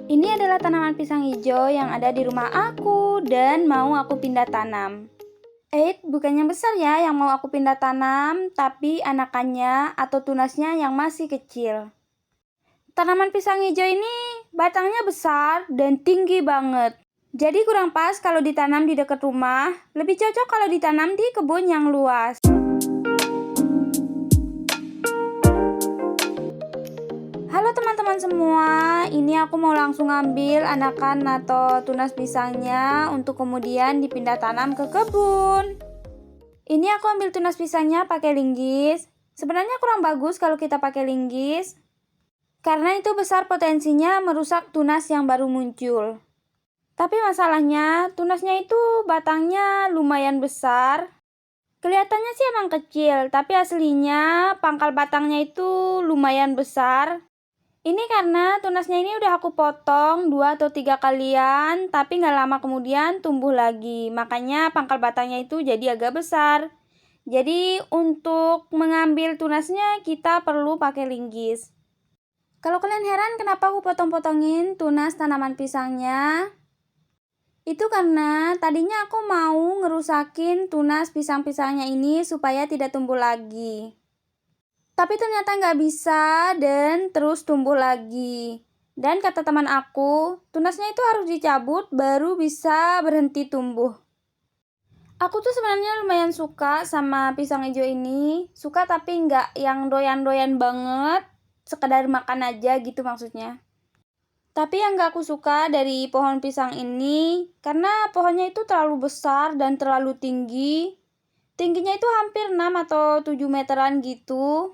Ini adalah tanaman pisang hijau yang ada di rumah aku dan mau aku pindah tanam. Bukannya besar ya yang mau aku pindah tanam, tapi anakannya atau tunasnya yang masih kecil. Tanaman pisang hijau ini batangnya besar dan tinggi banget. Jadi kurang pas kalau ditanam di dekat rumah, lebih cocok kalau ditanam di kebun yang luas. Halo teman-teman semua, ini aku mau langsung ambil anakan atau tunas pisangnya untuk kemudian dipindah tanam ke kebun. Ini aku ambil tunas pisangnya pakai linggis. Sebenarnya kurang bagus kalau kita pakai linggis, karena itu besar potensinya merusak tunas yang baru muncul. Tapi masalahnya, tunasnya itu batangnya lumayan besar. Kelihatannya sih emang kecil, tapi aslinya pangkal batangnya itu lumayan besar. Ini karena tunasnya ini udah aku potong 2 atau 3 kalian, tapi nggak lama kemudian tumbuh lagi. Makanya pangkal batangnya itu jadi agak besar. Jadi untuk mengambil tunasnya kita perlu pakai linggis. Kalau kalian heran kenapa aku potong-potongin tunas tanaman pisangnya, itu karena tadinya aku mau ngerusakin tunas pisang-pisangnya ini supaya tidak tumbuh lagi. Tapi ternyata nggak bisa dan terus tumbuh lagi. Dan kata teman aku, tunasnya itu harus dicabut baru bisa berhenti tumbuh. Aku tuh sebenarnya lumayan suka sama pisang hijau ini. Suka tapi nggak yang doyan-doyan banget. Sekedar makan aja gitu maksudnya. Tapi yang nggak aku suka dari pohon pisang ini, karena pohonnya itu terlalu besar dan terlalu tinggi. Tingginya itu hampir 6 atau 7 meteran gitu.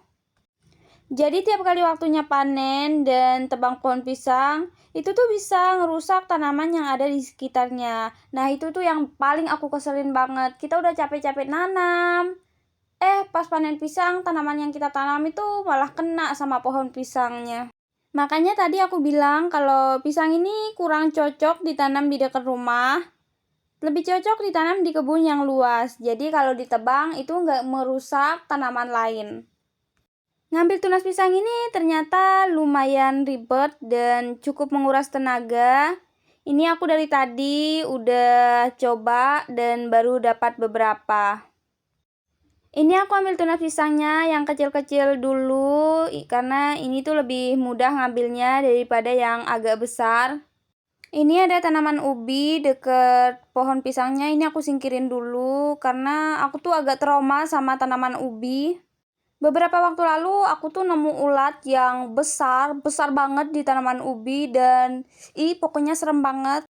Jadi tiap kali waktunya panen dan tebang pohon pisang, itu tuh bisa ngerusak tanaman yang ada di sekitarnya. Nah itu tuh yang paling aku keselin banget. Kita udah capek-capek nanam. Pas panen pisang, tanaman yang kita tanam itu malah kena sama pohon pisangnya. Makanya tadi aku bilang kalau pisang ini kurang cocok ditanam di dekat rumah. Lebih cocok ditanam di kebun yang luas. Jadi kalau ditebang itu nggak merusak tanaman lain. Ngambil tunas pisang ini ternyata lumayan ribet dan cukup menguras tenaga. Ini aku dari tadi udah coba dan baru dapat beberapa. Ini aku ambil tunas pisangnya yang kecil-kecil dulu karena ini tuh lebih mudah ngambilnya daripada yang agak besar. Ini ada tanaman ubi deket pohon pisangnya. Ini aku singkirin dulu karena aku tuh agak trauma sama tanaman ubi. Beberapa waktu lalu aku tuh nemu ulat yang besar banget di tanaman ubi dan pokoknya serem banget.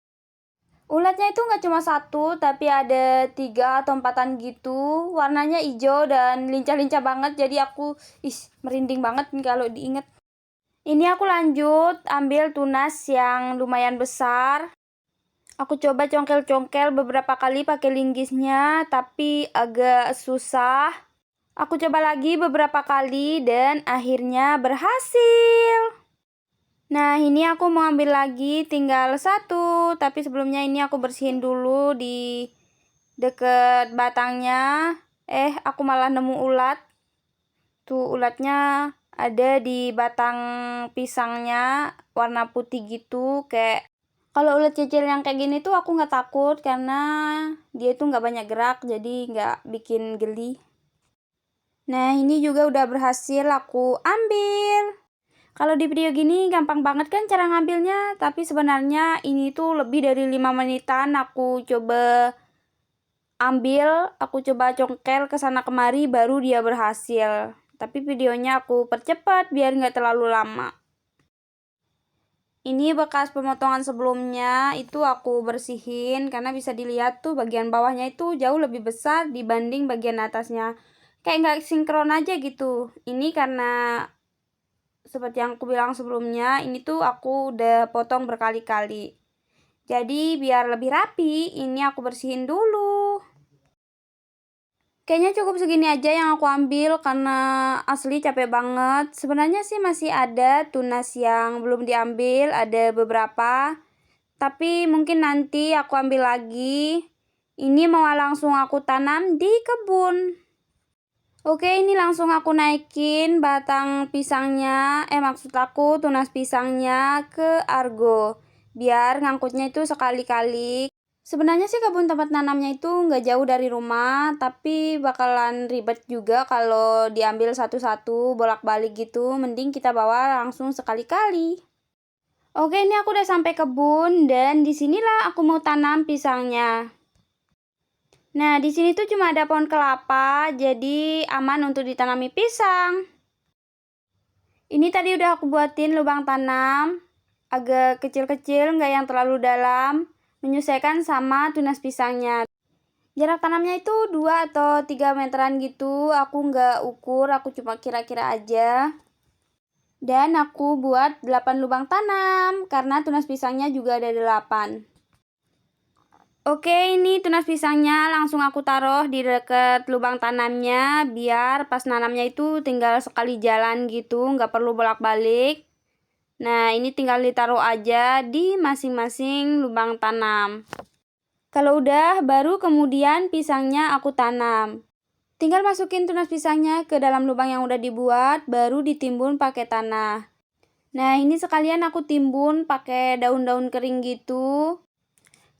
Ulatnya itu nggak cuma satu, tapi ada 3 atau 4-an gitu. Warnanya hijau dan lincah-lincah banget, jadi aku merinding banget kalau diinget. Ini aku lanjut ambil tunas yang lumayan besar. Aku coba congkel-congkel beberapa kali pakai linggisnya, tapi agak susah. Aku coba lagi beberapa kali dan akhirnya berhasil. Nah ini aku mau ambil lagi, tinggal 1. Tapi sebelumnya ini aku bersihin dulu di deket batangnya. Aku malah nemu ulat. Tuh ulatnya ada di batang pisangnya, warna putih gitu. Kayak kalau ulat cicil yang kayak gini tuh aku nggak takut karena dia tuh nggak banyak gerak, jadi nggak bikin geli. Nah ini juga udah berhasil aku ambil. Kalau di video gini gampang banget kan cara ngambilnya, tapi sebenarnya ini tuh lebih dari 5 menitan aku coba ambil, aku coba congkel ke sana kemari baru dia berhasil. Tapi videonya aku percepat biar nggak terlalu lama. Ini bekas pemotongan sebelumnya, itu aku bersihin karena bisa dilihat tuh bagian bawahnya itu jauh lebih besar dibanding bagian atasnya. Kayak nggak sinkron aja gitu. Ini karena seperti yang aku bilang sebelumnya, ini tuh aku udah potong berkali-kali. Jadi biar lebih rapi, ini aku bersihin dulu. Kayaknya cukup segini aja yang aku ambil karena asli capek banget. Sebenarnya sih masih ada tunas yang belum diambil, ada beberapa. Tapi mungkin nanti aku ambil lagi. Ini mau langsung aku tanam di kebun. Oke, ini langsung aku naikin batang pisangnya, maksud aku tunas pisangnya ke argo. biar ngangkutnya itu sekali-kali. Sebenarnya sih kebun tempat nanamnya itu nggak jauh dari rumah, tapi bakalan ribet juga kalau diambil satu-satu bolak-balik gitu. Mending kita bawa langsung sekali-kali. Oke, ini aku udah sampai kebun dan disinilah aku mau tanam pisangnya. Nah, di sini tuh cuma ada pohon kelapa, jadi aman untuk ditanami pisang. Ini tadi udah aku buatin lubang tanam, agak kecil-kecil, nggak yang terlalu dalam. Menyesuaikan sama tunas pisangnya. Jarak tanamnya itu 2 atau 3 meteran gitu. Aku nggak ukur, aku cuma kira-kira aja. Dan aku buat 8 lubang tanam karena tunas pisangnya juga ada 8. Oke, ini tunas pisangnya langsung aku taruh di dekat lubang tanamnya biar pas nanamnya itu tinggal sekali jalan gitu, nggak perlu bolak-balik. Nah, ini tinggal ditaruh aja di masing-masing lubang tanam. Kalau udah, baru kemudian pisangnya aku tanam. Tinggal masukin tunas pisangnya ke dalam lubang yang udah dibuat, baru ditimbun pakai tanah. Nah, ini sekalian aku timbun pakai daun-daun kering gitu.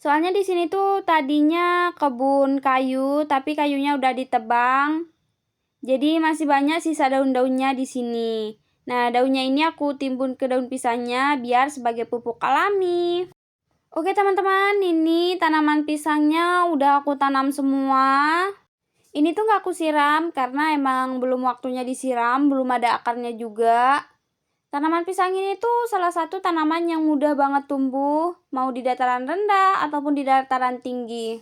Soalnya di sini tuh tadinya kebun kayu, tapi kayunya udah ditebang. Jadi masih banyak sisa daun-daunnya di sini. Nah, daunnya ini aku timbun ke daun pisangnya biar sebagai pupuk alami. Oke teman-teman, ini tanaman pisangnya udah aku tanam semua. Ini tuh nggak aku siram karena emang belum waktunya disiram, belum ada akarnya juga. Tanaman pisang ini tuh salah satu tanaman yang mudah banget tumbuh, mau di dataran rendah ataupun di dataran tinggi.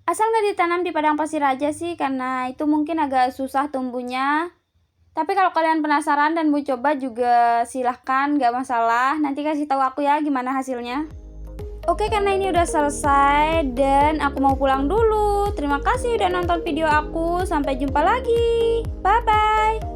Asal nggak ditanam di padang pasir aja sih, karena itu mungkin agak susah tumbuhnya. Tapi kalau kalian penasaran dan mau coba juga silahkan, gak masalah. Nanti kasih tahu aku ya gimana hasilnya. Oke, karena ini udah selesai dan aku mau pulang dulu. Terima kasih udah nonton video aku. Sampai jumpa lagi. Bye-bye.